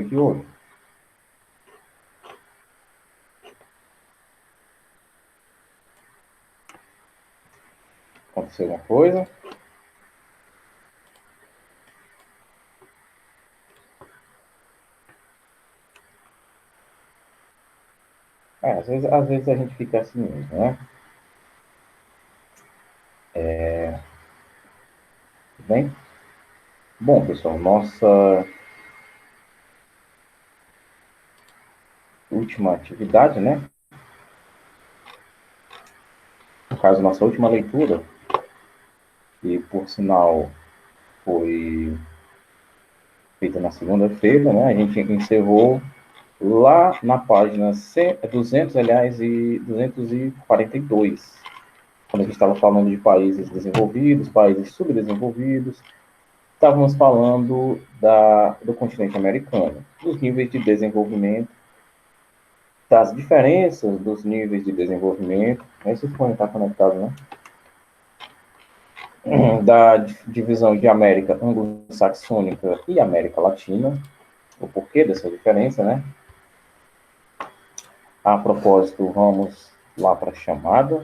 aqui hoje. Aconteceu alguma coisa? Às vezes a gente fica assim mesmo, né? Tudo bem? Bom, pessoal, nossa última atividade, né? No caso, nossa última leitura, que por sinal foi feita na segunda-feira, né? A gente encerrou lá na página 200, aliás, e 242, quando a gente estava falando de países desenvolvidos, países subdesenvolvidos, estávamos falando do continente americano, dos níveis de desenvolvimento, das diferenças dos níveis de desenvolvimento, esse fone está conectado, né? Da divisão de América anglo-saxônica e América Latina, o porquê dessa diferença, né? A propósito, vamos lá para a chamada.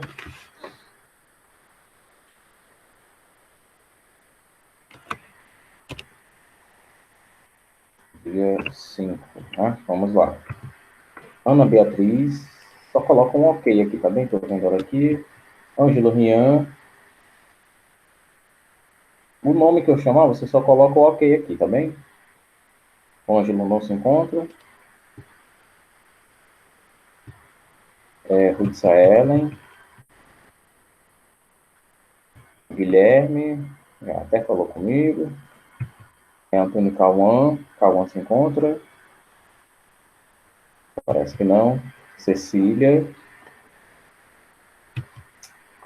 Dia 5, né? Vamos lá. Ana Beatriz, só coloca um ok aqui, tá bem? Estou vendo ela aqui. Ângelo Rian. O nome que eu chamar, você só coloca o ok aqui, tá bem? O Ângelo não se encontra. Rudissa Ellen. Guilherme, já até falou comigo. Antônio Cauã. Cauã se encontra. Parece que não. Cecília.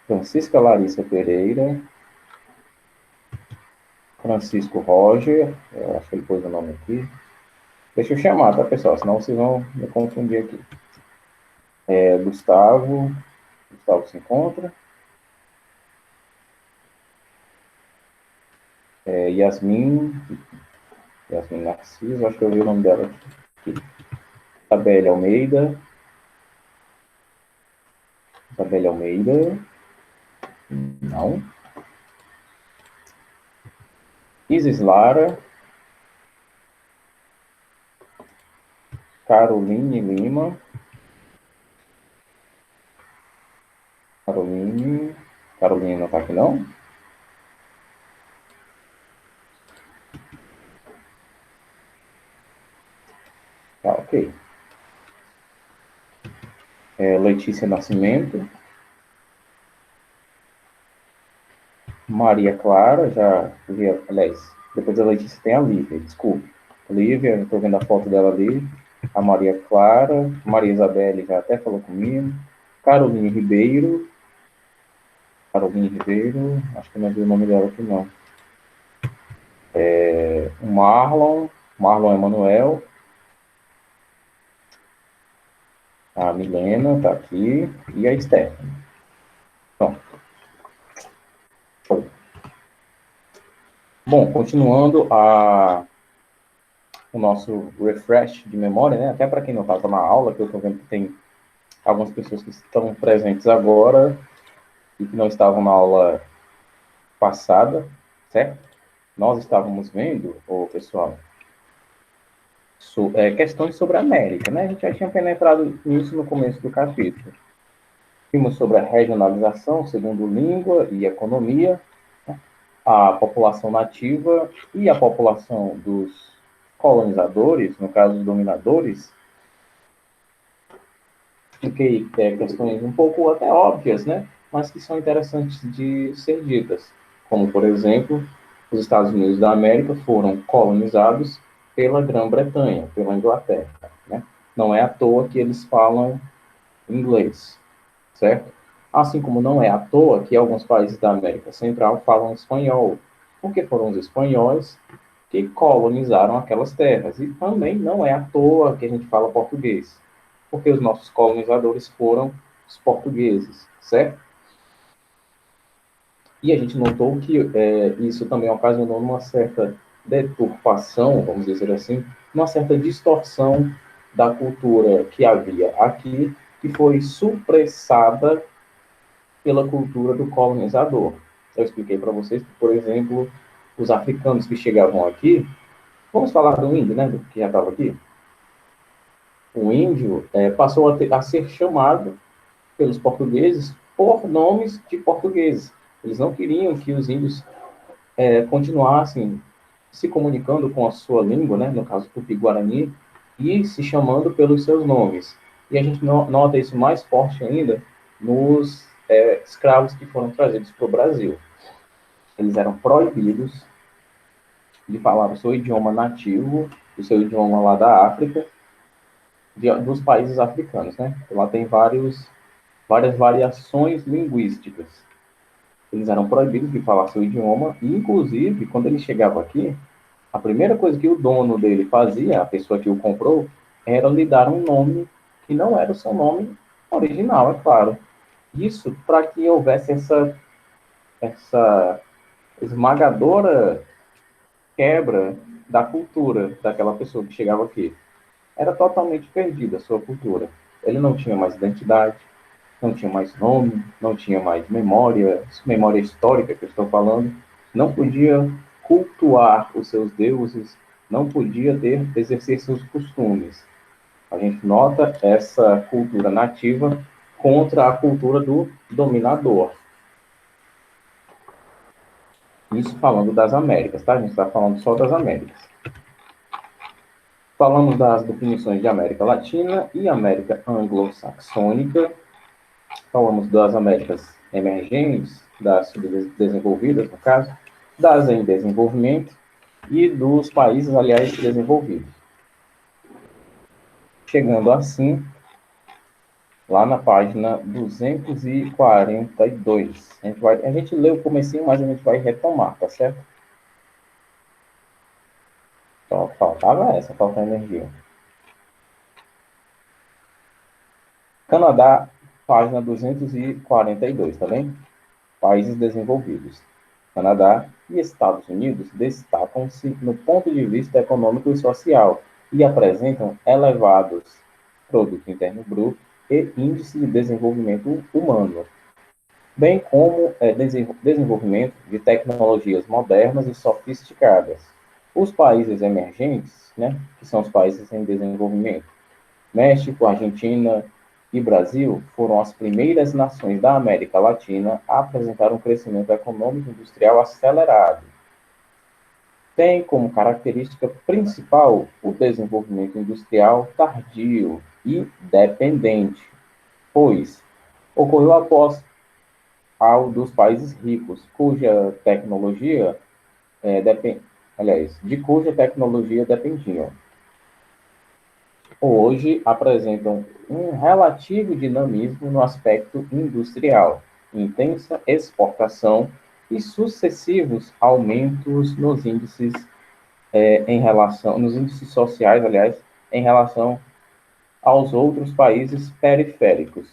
Francisca Larissa Pereira. Francisco Roger. Eu acho que ele pôs o nome aqui. Deixa eu chamar, tá, pessoal? Senão vocês vão me confundir aqui. Gustavo. Gustavo se encontra. Yasmin. Yasmin Narciso. Acho que eu vi o nome dela aqui. Isabelle Almeida. Isabelle Almeida. Não. Isis Lara. Caroline Lima. Caroline não tá aqui, não? Tá, ok. Letícia Nascimento. Maria Clara, já vi, aliás, depois da Letícia tem a Lívia, desculpe. Lívia, estou vendo a foto dela ali. A Maria Clara, Maria Isabelle já até falou comigo. Caroline Ribeiro. Caroline Ribeiro, acho que não vi o nome dela aqui, não. O Marlon Emanuel. A Milena tá aqui. E a Stephanie. Pronto. Show. Bom, continuando o nosso refresh de memória, né? Até para quem não estava na aula, que eu estou vendo que tem algumas pessoas que estão presentes agora e que não estavam na aula passada, certo? Nós estávamos vendo, pessoal, questões sobre a América, né? A gente já tinha penetrado nisso no começo do capítulo. Vimos sobre a regionalização segundo língua e economia, né? A população nativa e a população dos colonizadores, no caso dos dominadores. Fiquei questões um pouco até óbvias, né? Mas que são interessantes de ser ditas, como, por exemplo, os Estados Unidos da América foram colonizados pela Grã-Bretanha, pela Inglaterra, né? Não é à toa que eles falam inglês, certo? Assim como não é à toa que alguns países da América Central falam espanhol, porque foram os espanhóis que colonizaram aquelas terras. E também não é à toa que a gente fala português, porque os nossos colonizadores foram os portugueses, certo? E a gente notou que isso também ocasionou uma certa deturpação, vamos dizer assim, uma certa distorção da cultura que havia aqui, que foi supressada pela cultura do colonizador. Eu expliquei para vocês que, por exemplo, os africanos que chegavam aqui, vamos falar do índio, né, que já estava aqui. O índio passou a ser chamado pelos portugueses por nomes de portugueses. Eles não queriam que os índios continuassem se comunicando com a sua língua, né, no caso Tupi-Guarani, e se chamando pelos seus nomes. E a gente nota isso mais forte ainda nos escravos que foram trazidos para o Brasil. Eles eram proibidos de falar o seu idioma nativo, o seu idioma lá da África, dos países africanos, né? Então, lá tem várias variações linguísticas. Eles eram proibidos de falar seu idioma e, inclusive, quando ele chegava aqui, a primeira coisa que o dono dele fazia, a pessoa que o comprou, era lhe dar um nome que não era o seu nome original, é claro. Isso para que houvesse essa esmagadora quebra da cultura daquela pessoa que chegava aqui. Era totalmente perdida a sua cultura. Ele não tinha mais identidade, não tinha mais nome, não tinha mais memória histórica que eu estou falando, não podia cultuar os seus deuses, não podia exercer seus costumes. A gente nota essa cultura nativa contra a cultura do dominador. Isso falando das Américas, tá? A gente está falando só das Américas. Falamos das definições de América Latina e América Anglo-Saxônica. Falamos das Américas emergentes, das subdesenvolvidas, no caso, das em desenvolvimento e dos países, aliás, desenvolvidos. Chegando assim, lá na página 242. A gente leu o comecinho, mas a gente vai retomar, tá certo? Então, faltava essa, falta energia. Canadá, página 242, tá bem? Países desenvolvidos. Canadá e Estados Unidos destacam-se no ponto de vista econômico e social e apresentam elevados produto interno bruto e índice de desenvolvimento humano, bem como desenvolvimento de tecnologias modernas e sofisticadas. Os países emergentes, né, que são os países em desenvolvimento, México, Argentina e Brasil foram as primeiras nações da América Latina a apresentar um crescimento econômico e industrial acelerado. Tem como característica principal o desenvolvimento industrial tardio e dependente, pois ocorreu após ao dos países ricos, cuja tecnologia de cuja tecnologia dependiam. Hoje apresentam um relativo dinamismo no aspecto industrial, intensa exportação e sucessivos aumentos nos índices nos índices sociais, aliás, em relação aos outros países periféricos.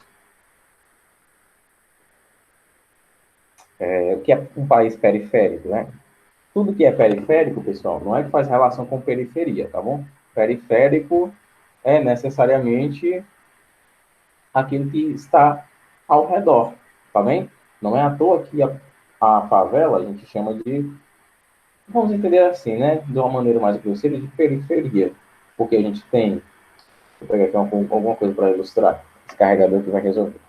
O que é um país periférico, né? Tudo que é periférico, pessoal, não é que faz relação com periferia, tá bom? Periférico é necessariamente aquilo que está ao redor, tá bem? Não é à toa que a favela a gente chama de, vamos entender assim, né? De uma maneira mais grosseira, de periferia. Porque a gente tem, vou pegar aqui alguma coisa para ilustrar, esse carregador que vai resolver.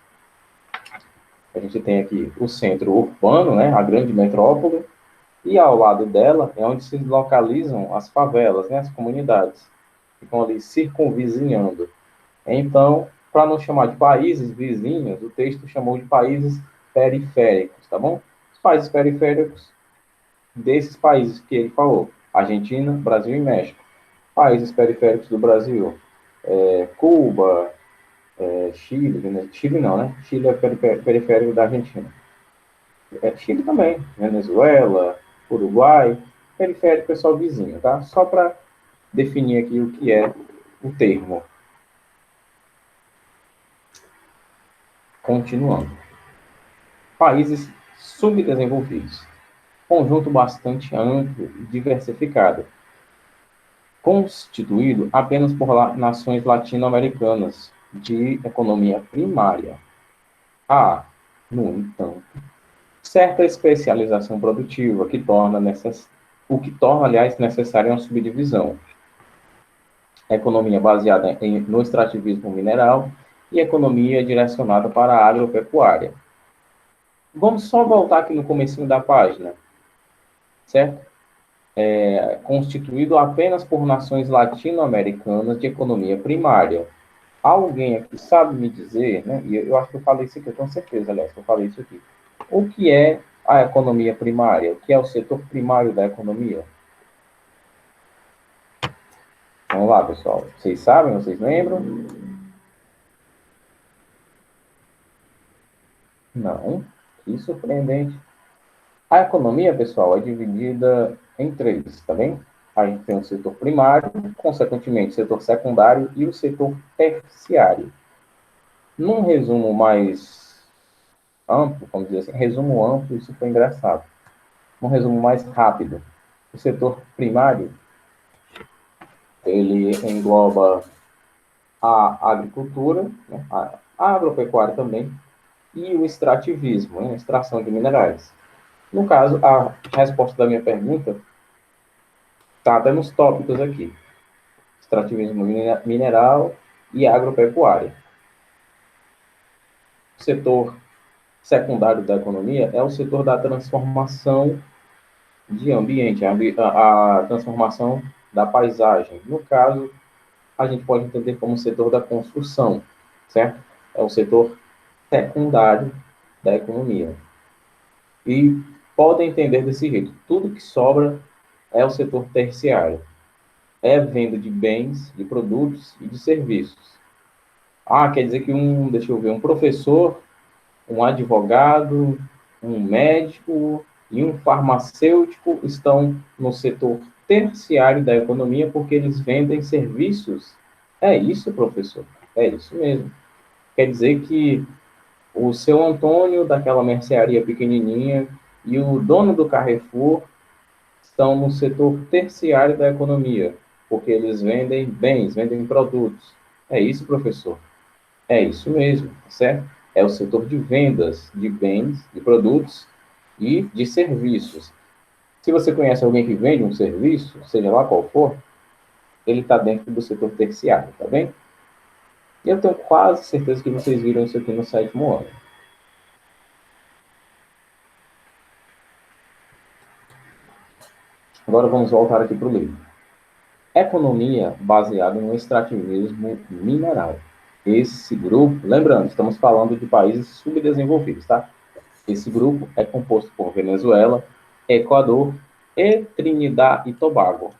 A gente tem aqui o centro urbano, né? A grande metrópole, e ao lado dela é onde se localizam as favelas, né? As comunidades. Ficam ali circunvizinhando. Então, para não chamar de países vizinhos, o texto chamou de países periféricos, tá bom? Os países periféricos desses países que ele falou: Argentina, Brasil e México. Países periféricos do Brasil: Cuba, Chile, Chile não, né? Chile é periférico da Argentina. Chile também, Venezuela, Uruguai, periférico é só vizinho, tá? Só para definir aqui o que é o termo. Continuando. Países subdesenvolvidos. Conjunto bastante amplo e diversificado. constituído apenas por nações latino-americanas de economia primária. Há, no entanto, certa especialização produtiva o que torna, aliás, necessária uma subdivisão. Economia baseada no extrativismo mineral e economia direcionada para a agropecuária. Vamos só voltar aqui no comecinho da página, certo? Constituído apenas por nações latino-americanas de economia primária. Alguém aqui sabe me dizer, né? E eu acho que eu falei isso aqui, eu tenho certeza, aliás, que eu falei isso aqui. O que é a economia primária? O que é o setor primário da economia? Vamos lá, pessoal. Vocês sabem? Vocês lembram? Não. Que surpreendente. A economia, pessoal, é dividida em três, tá bem? A gente tem o setor primário, consequentemente, o setor secundário e o setor terciário. Num resumo mais amplo, vamos dizer assim, resumo amplo, isso foi engraçado. Num resumo mais rápido, o setor primário, ele engloba a agricultura, né, a agropecuária também, e o extrativismo, né, a extração de minerais. No caso, a resposta da minha pergunta está até nos tópicos aqui. Extrativismo mineral e agropecuária. O setor secundário da economia é o setor da transformação de ambiente, a transformação da paisagem. No caso, a gente pode entender como o setor da construção, certo? É o setor secundário da economia. E podem entender desse jeito. Tudo que sobra é o setor terciário. É venda de bens, de produtos e de serviços. Ah, quer dizer que deixa eu ver, um professor, um advogado, um médico e um farmacêutico estão no setor terciário da economia porque eles vendem serviços. É isso, professor. É isso mesmo. Quer dizer que o seu Antônio, daquela mercearia pequenininha, e o dono do Carrefour estão no setor terciário da economia, porque eles vendem bens, vendem produtos. É isso, professor? É isso mesmo, certo? É o setor de vendas de bens, de produtos e de serviços. Se você conhece alguém que vende um serviço, seja lá qual for, ele está dentro do setor terciário, tá bem? E eu tenho quase certeza que vocês viram isso aqui no sétimo ano. Agora vamos voltar aqui para o livro. Economia baseada no extrativismo mineral. Esse grupo, lembrando, estamos falando de países subdesenvolvidos, tá? Esse grupo é composto por Venezuela, Equador e Trinidad e Tobago,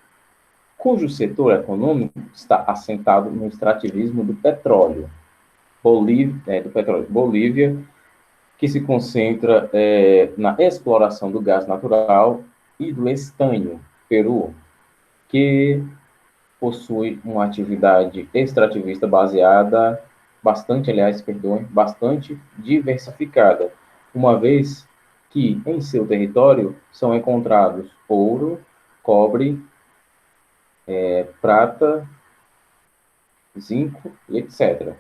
cujo setor econômico está assentado no extrativismo do petróleo. Bolívia, que se concentra na exploração do gás natural e do estanho. Peru, que possui uma atividade extrativista bastante diversificada, uma vez que em seu território são encontrados ouro, cobre, prata, zinco e etc.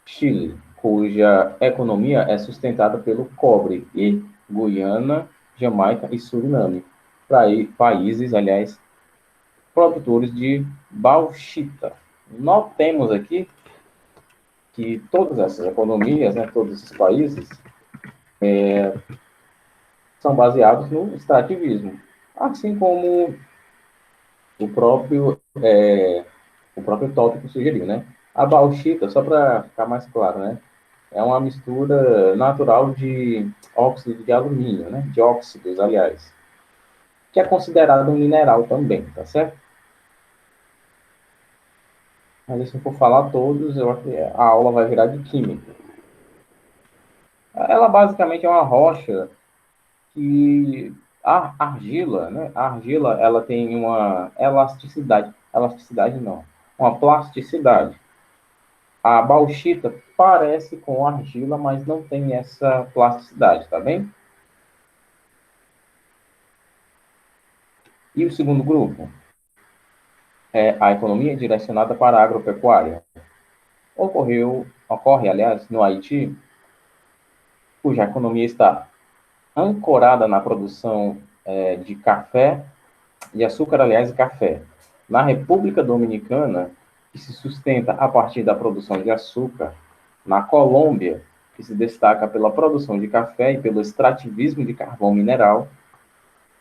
Chile, cuja economia é sustentada pelo cobre, e Guiana, Jamaica e Suriname, países, aliás, produtores de bauxita. Notemos aqui que todas essas economias, né, todos esses países, são baseados no extrativismo, assim como o próprio, o próprio tópico sugeriu, né? A bauxita, só para ficar mais claro, né, é uma mistura natural de óxido de alumínio, né, de óxidos, aliás, que é considerado um mineral também, tá certo? Mas se eu for falar todos, eu acho que a aula vai virar de química. Ela basicamente é uma rocha que a argila, né? A argila, ela tem uma elasticidade não, uma plasticidade. A bauxita parece com argila, mas não tem essa plasticidade, tá bem? E o segundo grupo? é a economia direcionada para a agropecuária. Ocorre, aliás, no Haiti, cuja economia está ancorada na produção de café, de açúcar, aliás, e café. Na República Dominicana, que se sustenta a partir da produção de açúcar. Na Colômbia, que se destaca pela produção de café e pelo extrativismo de carvão mineral.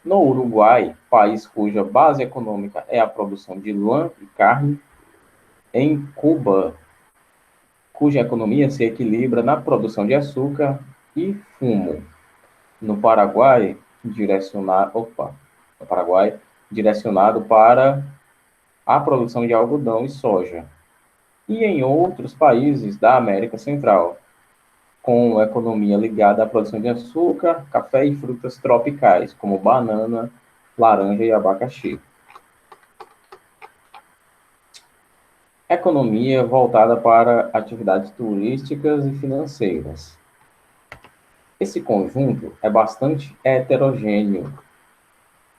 No Uruguai, país cuja base econômica é a produção de lã e carne. Em Cuba, cuja economia se equilibra na produção de açúcar e fumo. No Paraguai, direcionado para a produção de algodão e soja. E em outros países da América Central, com economia ligada à produção de açúcar, café e frutas tropicais, como banana, laranja e abacaxi. Economia voltada para atividades turísticas e financeiras. Esse conjunto é bastante heterogêneo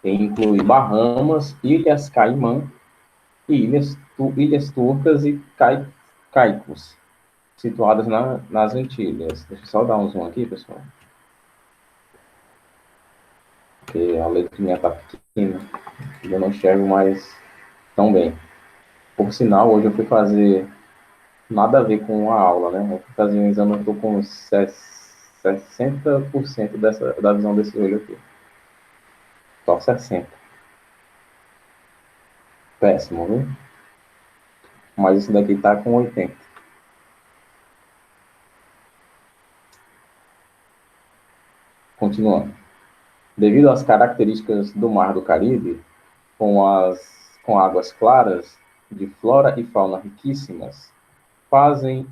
e inclui Bahamas, Ilhas Caimã e ilhas turcas e caicos, situadas nas Antilhas. Deixa eu só dar um zoom aqui, pessoal, porque a letrinha está pequena e eu não enxergo mais tão bem. Por sinal, hoje eu fui fazer nada a ver com a aula, né? Eu fui fazer um exame, eu estou com 60% da visão desse olho aqui. Só 60%. Péssimo, viu? Mas esse daqui está com 80%. Continuando. Devido às características do Mar do Caribe, com águas claras, de flora e fauna riquíssimas, fazem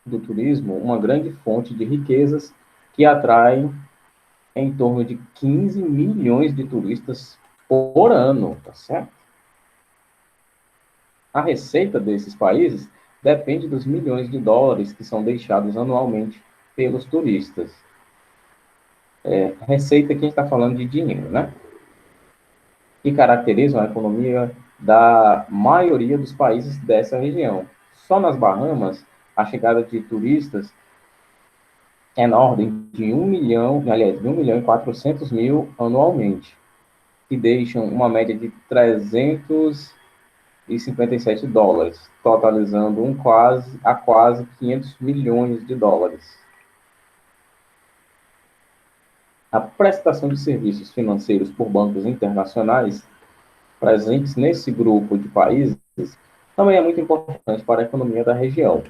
do turismo uma grande fonte de riquezas que atraem em torno de 15 milhões de turistas por ano, tá certo? A receita desses países depende dos milhões de dólares que são deixados anualmente pelos turistas. Receita que a gente está falando de dinheiro, né? Que caracterizam a economia da maioria dos países dessa região. Só nas Bahamas, a chegada de turistas é na ordem de 1 milhão, aliás, de 1 milhão e 400 mil anualmente, que deixam uma média de 357 dólares, totalizando quase 500 milhões de dólares. A prestação de serviços financeiros por bancos internacionais presentes nesse grupo de países também é muito importante para a economia da região.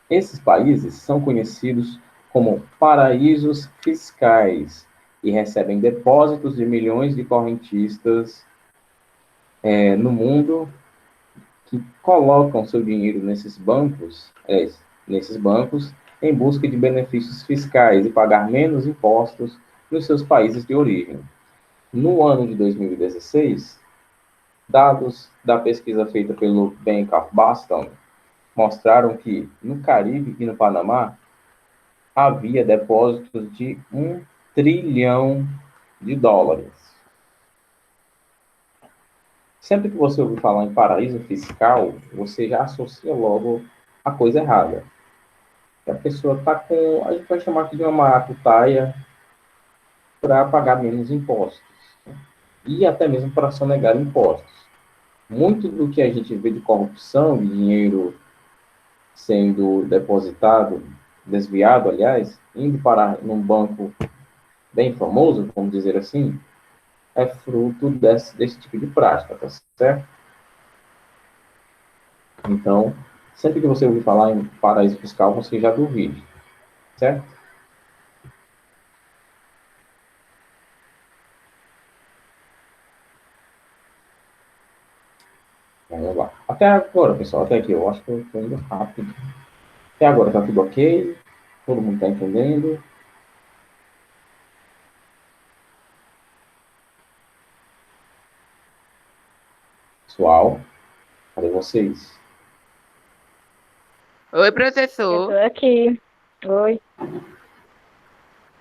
Esses países são conhecidos como paraísos fiscais e recebem depósitos de milhões de correntistas no mundo que colocam seu dinheiro nesses bancos em busca de benefícios fiscais e pagar menos impostos nos seus países de origem. No ano de 2016, dados da pesquisa feita pelo Bank of Boston mostraram que no Caribe e no Panamá havia depósitos de 1 trilhão de dólares. Sempre que você ouvir falar em paraíso fiscal, você já associa logo a coisa errada. A pessoa está com, a gente vai chamar aqui de uma maracutaia para pagar menos impostos. E até mesmo para sonegar impostos. Muito do que a gente vê de corrupção, de dinheiro sendo depositado, desviado, aliás, indo parar num banco bem famoso, vamos dizer assim, é fruto desse tipo de prática, tá certo? Então, sempre que você ouvir falar em paraíso fiscal, você já duvide, certo? Vamos lá. Até agora, pessoal, até aqui, eu acho que eu estou indo rápido. Até agora está tudo ok? Todo mundo está entendendo? Pessoal, cadê vocês? Oi, Eu tô professor. aqui. Oi.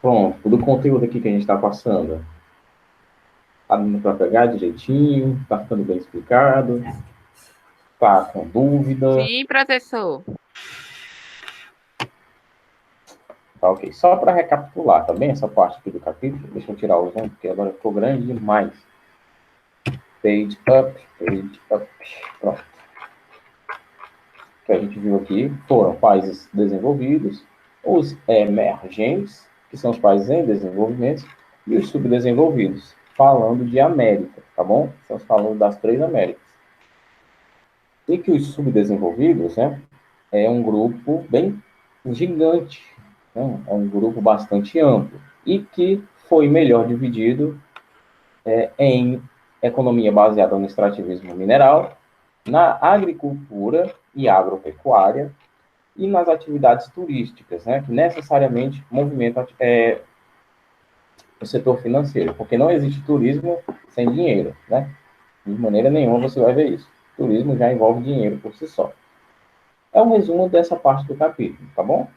Pronto, todo o conteúdo aqui que a gente está passando. Tá dando para pegar direitinho? Tá ficando bem explicado? Tá com dúvida? Sim, professor. Tá ok. Só para recapitular, tá bem? Essa parte aqui do capítulo. Deixa eu tirar o zoom, porque agora ficou grande demais. Page up, page up. Pronto. O que a gente viu aqui foram países desenvolvidos, os emergentes, que são os países em desenvolvimento, e os subdesenvolvidos, falando de América, tá bom? Estamos falando das 3 Américas. E que os subdesenvolvidos, né, é um grupo bem gigante, né? É um grupo bastante amplo, e que foi melhor dividido em economia baseada no extrativismo mineral, na agricultura e agropecuária, e nas atividades turísticas, né, que necessariamente movimentam o setor financeiro, porque não existe turismo sem dinheiro, né? De maneira nenhuma você vai ver isso. Turismo já envolve dinheiro por si só. É um resumo dessa parte do capítulo, tá bom?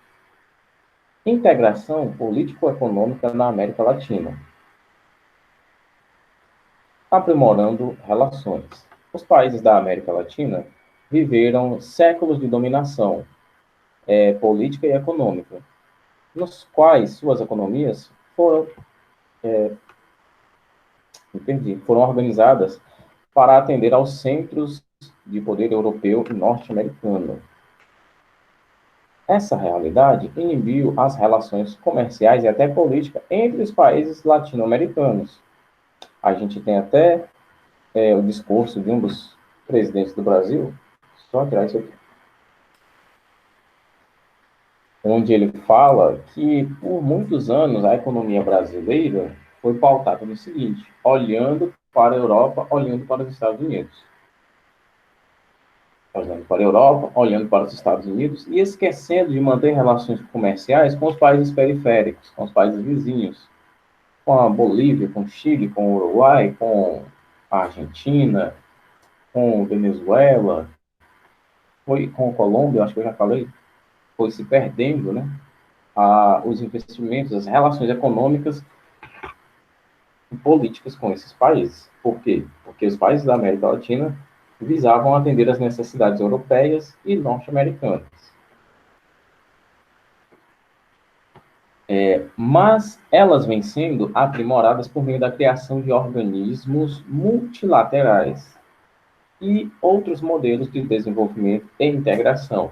Integração político-econômica na América Latina, aprimorando relações. Os países da América Latina viveram séculos de dominação política e econômica, nos quais suas economias foram organizadas para atender aos centros de poder europeu e norte-americano. Essa realidade inibiu as relações comerciais e até políticas entre os países latino-americanos. A gente tem até o discurso de um dos presidentes do Brasil, só tirar isso aqui, onde ele fala que por muitos anos a economia brasileira foi pautada no seguinte: olhando para a Europa, olhando para os Estados Unidos. Olhando para a Europa, olhando para os Estados Unidos e esquecendo de manter relações comerciais com os países periféricos, com os países vizinhos, com a Bolívia, com o Chile, com o Uruguai, com a Argentina, com a Venezuela, foi com a Colômbia, acho que eu já falei, foi se perdendo, né? Os investimentos, as relações econômicas e políticas com esses países. Por quê? Porque os países da América Latina visavam atender às necessidades europeias e norte-americanas. Mas elas vêm sendo aprimoradas por meio da criação de organismos multilaterais e outros modelos de desenvolvimento e integração.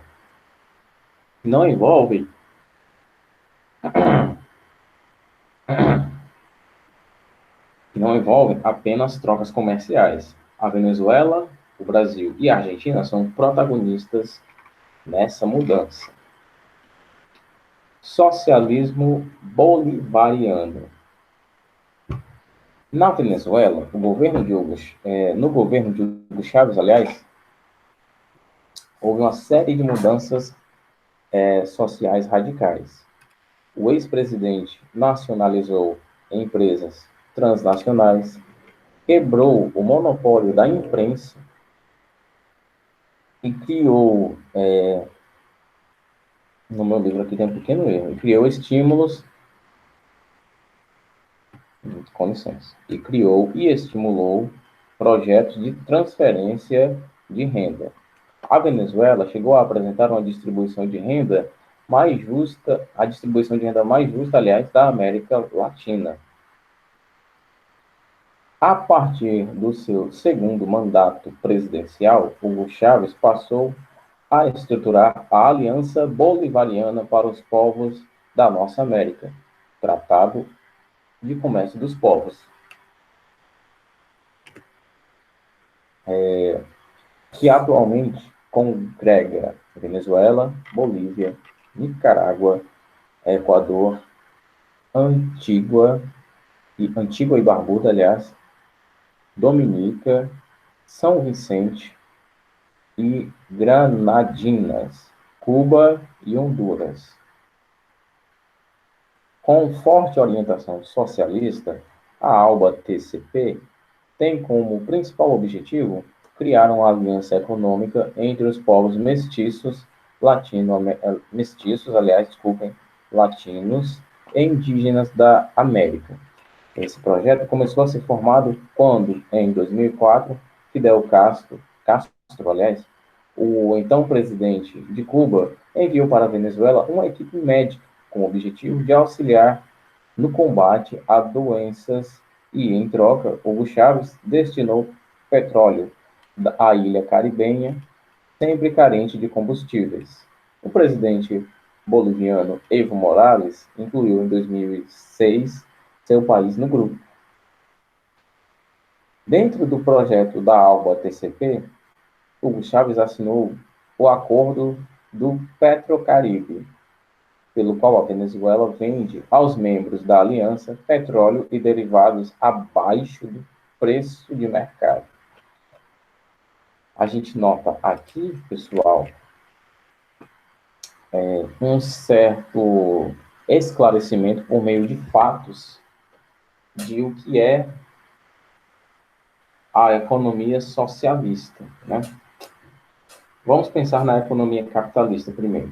Não envolvem apenas trocas comerciais. A Venezuela, o Brasil e a Argentina são protagonistas nessa mudança. Socialismo bolivariano. Na Venezuela, no governo de Hugo Chávez, aliás, houve uma série de mudanças sociais radicais. O ex-presidente nacionalizou empresas transnacionais, quebrou o monopólio da imprensa e criou, no meu livro aqui tem um pequeno erro, criou estímulos, com licença, e criou e estimulou projetos de transferência de renda. A Venezuela chegou a apresentar uma distribuição de renda mais justa, a distribuição de renda mais justa, aliás, da América Latina. A partir do seu segundo mandato presidencial, Hugo Chávez passou a estruturar a Aliança Bolivariana para os Povos da Nossa América, Tratado de Comércio dos Povos, que atualmente congrega Venezuela, Bolívia, Nicarágua, Equador, Antígua e Barbuda, aliás, Dominica, São Vicente e Granadinas, Cuba e Honduras. Com forte orientação socialista, a ALBA-TCP tem como principal objetivo criar uma aliança econômica entre os povos mestiços latinos e indígenas da América, Esse projeto começou a ser formado quando, em 2004, Fidel Castro, aliás, o então presidente de Cuba, enviou para a Venezuela uma equipe médica com o objetivo de auxiliar no combate a doenças e, em troca, Hugo Chávez destinou petróleo à ilha caribenha, sempre carente de combustíveis. O presidente boliviano Evo Morales incluiu em 2006 seu país no grupo. Dentro do projeto da ALBA TCP, Hugo Chávez assinou o Acordo do Petrocaribe, pelo qual a Venezuela vende aos membros da aliança petróleo e derivados abaixo do preço de mercado. A gente nota aqui, pessoal, um certo esclarecimento por meio de fatos de o que é a economia socialista, né? Vamos pensar na economia capitalista primeiro.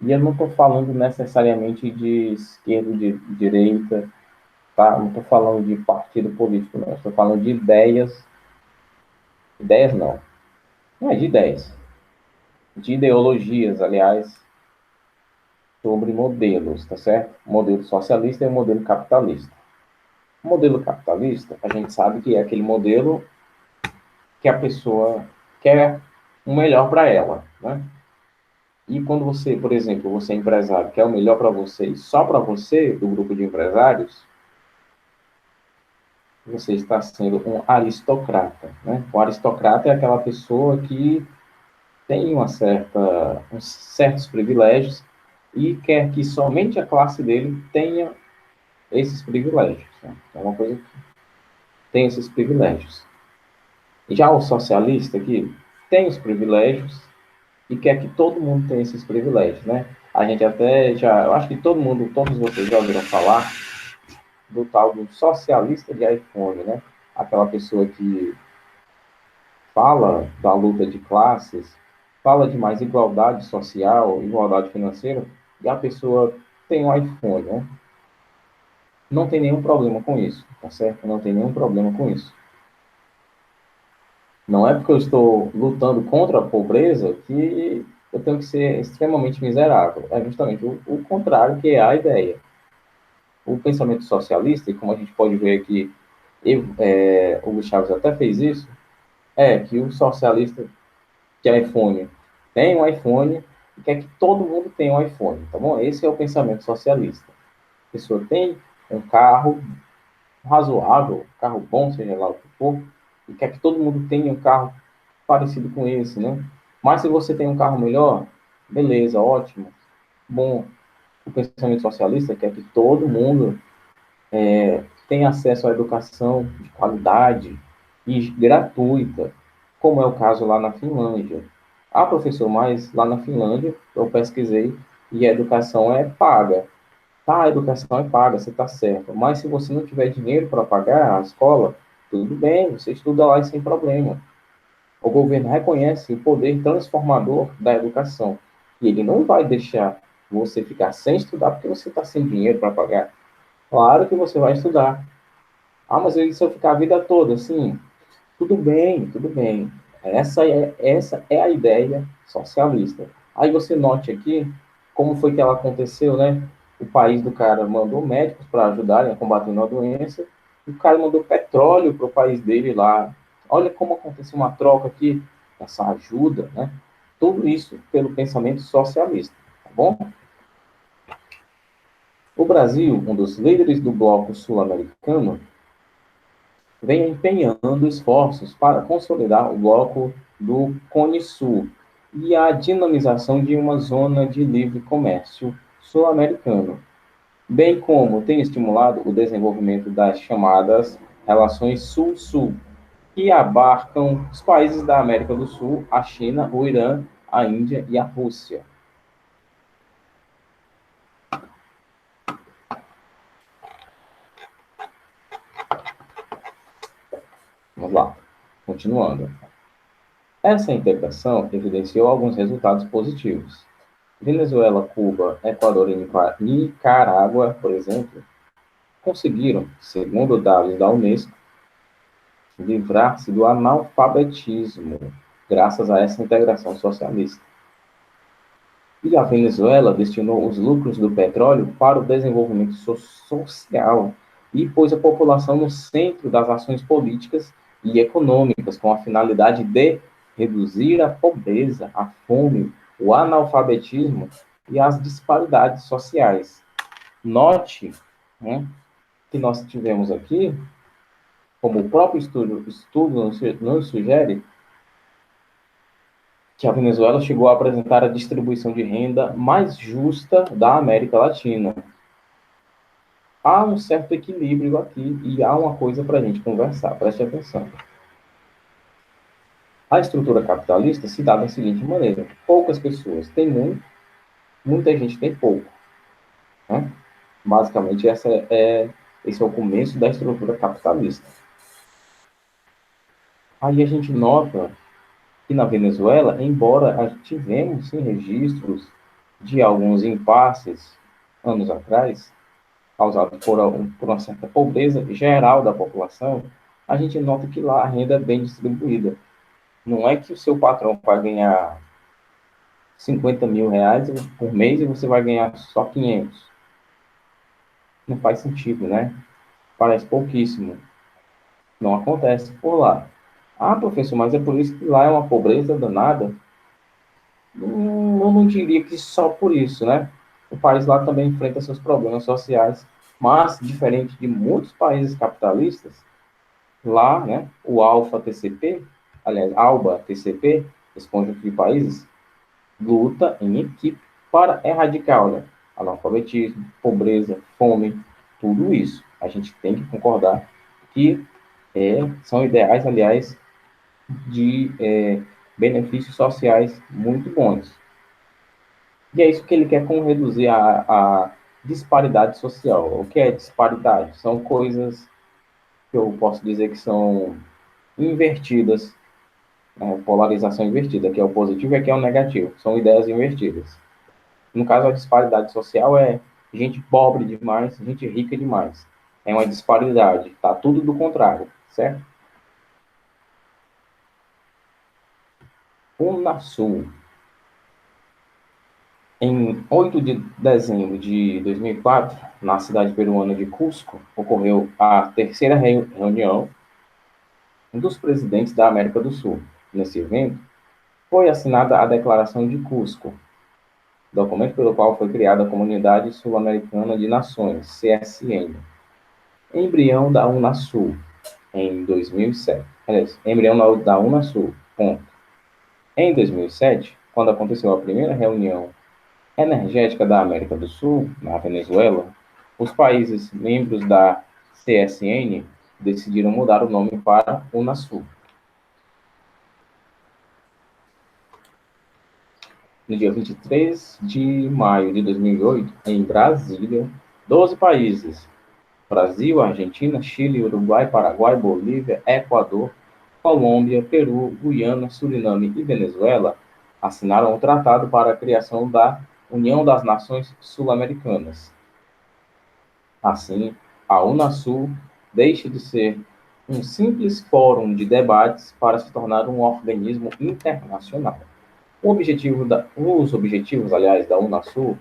E eu não estou falando necessariamente de esquerda, de direita, tá? Não estou falando de partido político, não. Estou falando de ideias. Ideias não. Não é de ideias. De ideologias, aliás, sobre modelos, tá certo? O modelo socialista e o modelo capitalista. O modelo capitalista, a gente sabe que é aquele modelo que a pessoa quer o melhor para ela, né? E quando você, por exemplo, você é empresário, quer o melhor para você e só para você, do grupo de empresários, você está sendo um aristocrata, né? O aristocrata é aquela pessoa que tem uns certos privilégios e quer que somente a classe dele tenha esses privilégios, né? É uma coisa que tem esses privilégios. Já o socialista aqui tem os privilégios e quer que todo mundo tenha esses privilégios, né? A gente até já, eu acho que todo mundo, todos vocês já ouviram falar do tal do socialista de iPhone, né? Aquela pessoa que fala da luta de classes, fala de mais igualdade social, igualdade financeira, e a pessoa tem um iPhone, né? Não tem nenhum problema com isso, tá certo? Não tem nenhum problema com isso. Não é porque eu estou lutando contra a pobreza que eu tenho que ser extremamente miserável. É justamente o contrário que é a ideia. O pensamento socialista, e como a gente pode ver aqui, Hugo Chávez até fez isso, é que o socialista que é iPhone tem um iPhone e quer que todo mundo tenha um iPhone, tá bom? Esse é o pensamento socialista. A pessoa tem um carro razoável, um carro bom, seja lá o que for, e quer que todo mundo tenha um carro parecido com esse, né? Mas se você tem um carro melhor, beleza, ótimo, bom. O pensamento socialista quer que todo mundo tenha acesso à educação de qualidade e gratuita, como é o caso lá na Finlândia. Ah, professor, mas lá na Finlândia eu pesquisei e a educação é paga. Tá, a educação é paga, você está certo. Mas se você não tiver dinheiro para pagar a escola, tudo bem, você estuda lá sem problema. O governo reconhece o poder transformador da educação. E ele não vai deixar você ficar sem estudar porque você está sem dinheiro para pagar. Claro que você vai estudar. Ah, mas se eu ficar a vida toda assim, tudo bem, tudo bem. Essa é a ideia socialista. Aí você note aqui como foi que ela aconteceu, né? O país do cara mandou médicos para ajudarem a combater uma doença, e o cara mandou petróleo para o país dele lá. Olha como aconteceu uma troca aqui, essa ajuda, né? Tudo isso pelo pensamento socialista, tá bom? O Brasil, um dos líderes do bloco sul-americano, vem empenhando esforços para consolidar o bloco do Cone Sul e a dinamização de uma zona de livre comércio sul-americano, bem como tem estimulado o desenvolvimento das chamadas relações Sul-Sul, que abarcam os países da América do Sul, a China, o Irã, a Índia e a Rússia. Vamos lá, continuando. Essa integração evidenciou alguns resultados positivos. Venezuela, Cuba, Equador e Nicarágua, por exemplo, conseguiram, segundo dados da Unesco, livrar-se do analfabetismo, graças a essa integração socialista. E a Venezuela destinou os lucros do petróleo para o desenvolvimento social e pôs a população no centro das ações políticas e econômicas, com a finalidade de reduzir a pobreza, a fome, o analfabetismo e as disparidades sociais. Note, né, que nós tivemos aqui, como o próprio estudo nos sugere, que a Venezuela chegou a apresentar a distribuição de renda mais justa da América Latina. Há um certo equilíbrio aqui e há uma coisa para a gente conversar, preste atenção. A estrutura capitalista se dá da seguinte maneira: poucas pessoas têm muito, muita gente tem pouco. Né? Basicamente, esse é o começo da estrutura capitalista. Aí a gente nota que na Venezuela, embora tivemos sim registros de alguns impasses anos atrás, causados por uma certa pobreza geral da população, a gente nota que lá a renda é bem distribuída. Não é que o seu patrão vai ganhar 50 mil reais por mês e você vai ganhar só 500. Não faz sentido, né? Parece pouquíssimo. Não acontece por lá. Ah, professor, mas é por isso que lá é uma pobreza danada? Não diria que só por isso, né? O país lá também enfrenta seus problemas sociais, mas, diferente de muitos países capitalistas, lá, né, o Alfa TCP, aliás, ALBA TCP, esse conjunto de países, luta em equipe para erradicar, olha, analfabetismo, pobreza, fome, tudo isso. A gente tem que concordar que são ideais, aliás, de benefícios sociais muito bons. E é isso que ele quer com reduzir a disparidade social. O que é disparidade? São coisas que eu posso dizer que são invertidas, né? Polarização invertida, que é o positivo e aqui é o negativo. São ideias invertidas. No caso, a disparidade social é gente pobre demais, gente rica demais. É uma disparidade, tá tudo do contrário, certo? Unasul. Em 8 de dezembro de 2004, na cidade peruana de Cusco, ocorreu a terceira reunião dos presidentes da América do Sul. Nesse evento, foi assinada a Declaração de Cusco, documento pelo qual foi criada a Comunidade Sul-Americana de Nações, CSN, embrião da Unasul, em 2007. Embrião da Unasul, ponto. Em 2007, quando aconteceu a primeira reunião energética da América do Sul, na Venezuela, os países membros da CSN decidiram mudar o nome para Unasul. No dia 23 de maio de 2008, em Brasília, 12 países, Brasil, Argentina, Chile, Uruguai, Paraguai, Bolívia, Equador, Colômbia, Peru, Guiana, Suriname e Venezuela, assinaram o Tratado para a Criação da União das Nações Sul-Americanas. Assim, a Unasul deixa de ser um simples fórum de debates para se tornar um organismo internacional. Os objetivos, aliás, da Unasul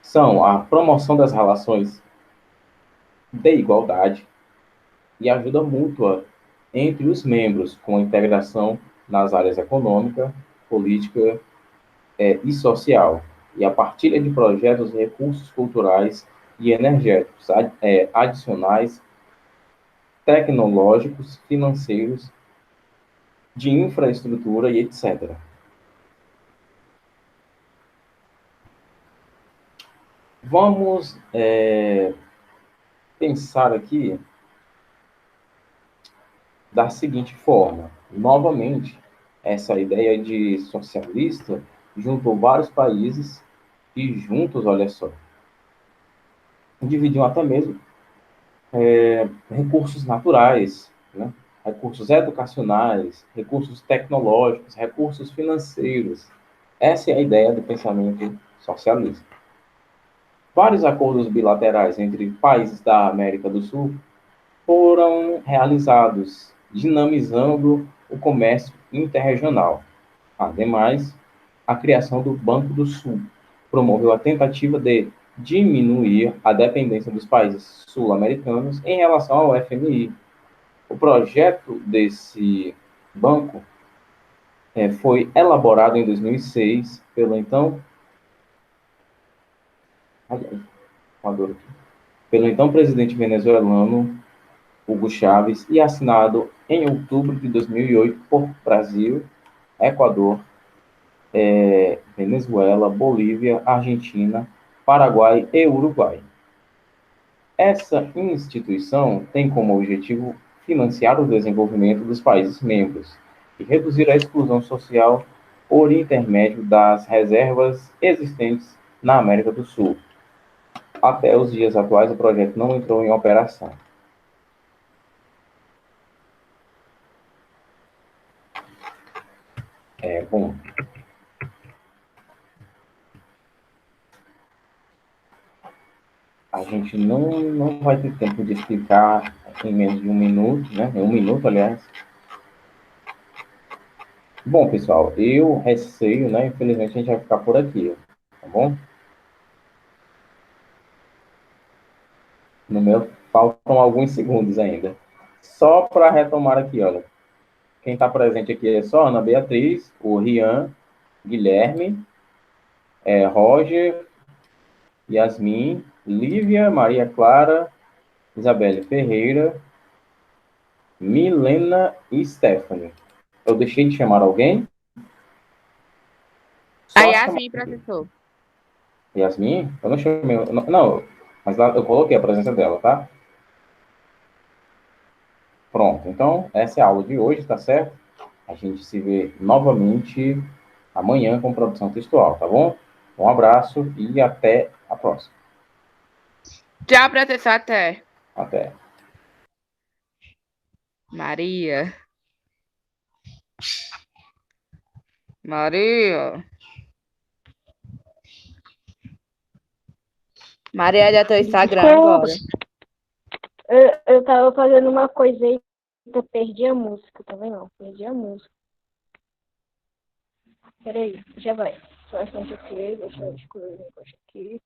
são a promoção das relações de igualdade e ajuda mútua entre os membros, com a integração nas áreas econômica, política e social, e a partilha de projetos e recursos culturais e energéticos adicionais, tecnológicos, financeiros, de infraestrutura e etc. Vamos pensar aqui da seguinte forma. Novamente, essa ideia de socialista juntou vários países e juntos, olha só, dividiam até mesmo recursos naturais, né? Recursos educacionais, recursos tecnológicos, recursos financeiros. Essa é a ideia do pensamento socialista. Vários acordos bilaterais entre países da América do Sul foram realizados, dinamizando o comércio interregional. Ademais, a criação do Banco do Sul promoveu a tentativa de diminuir a dependência dos países sul-americanos em relação ao FMI. O projeto desse banco foi elaborado em 2006 pelo então presidente venezuelano Hugo Chávez e assinado em outubro de 2008 por Brasil, Equador, Venezuela, Bolívia, Argentina, Paraguai e Uruguai. Essa instituição tem como objetivo financiar o desenvolvimento dos países membros e reduzir a exclusão social por intermédio das reservas existentes na América do Sul. Até os dias atuais, o projeto não entrou em operação. Bom, a gente não vai ter tempo de explicar em menos de um minuto, né? Em um minuto, aliás. Bom, pessoal, eu receio, né? Infelizmente a gente vai ficar por aqui, tá bom? No meu, faltam alguns segundos ainda. Só para retomar aqui, olha. Quem está presente aqui é só Ana Beatriz, o Rian, Guilherme, Roger, Yasmin, Lívia, Maria Clara, Isabelle Ferreira, Milena e Stephanie. Eu deixei de chamar alguém? A Só as Yasmin, chamadas. professor. Yasmin? Eu não chamei. Não, mas lá eu coloquei a presença dela, tá? Pronto. Então, essa é a aula de hoje, tá certo? A gente se vê novamente amanhã com produção textual, tá bom? Um abraço e até a próxima. Tchau, professor. Até. Até. Maria. Maria. Maria, olha teu Instagram agora. Eu tava fazendo uma coisa aí, eu perdi a música, tá vendo? Perdi a música. Peraí, já vai. Só essa aqui, deixa eu escolher o negócio aqui.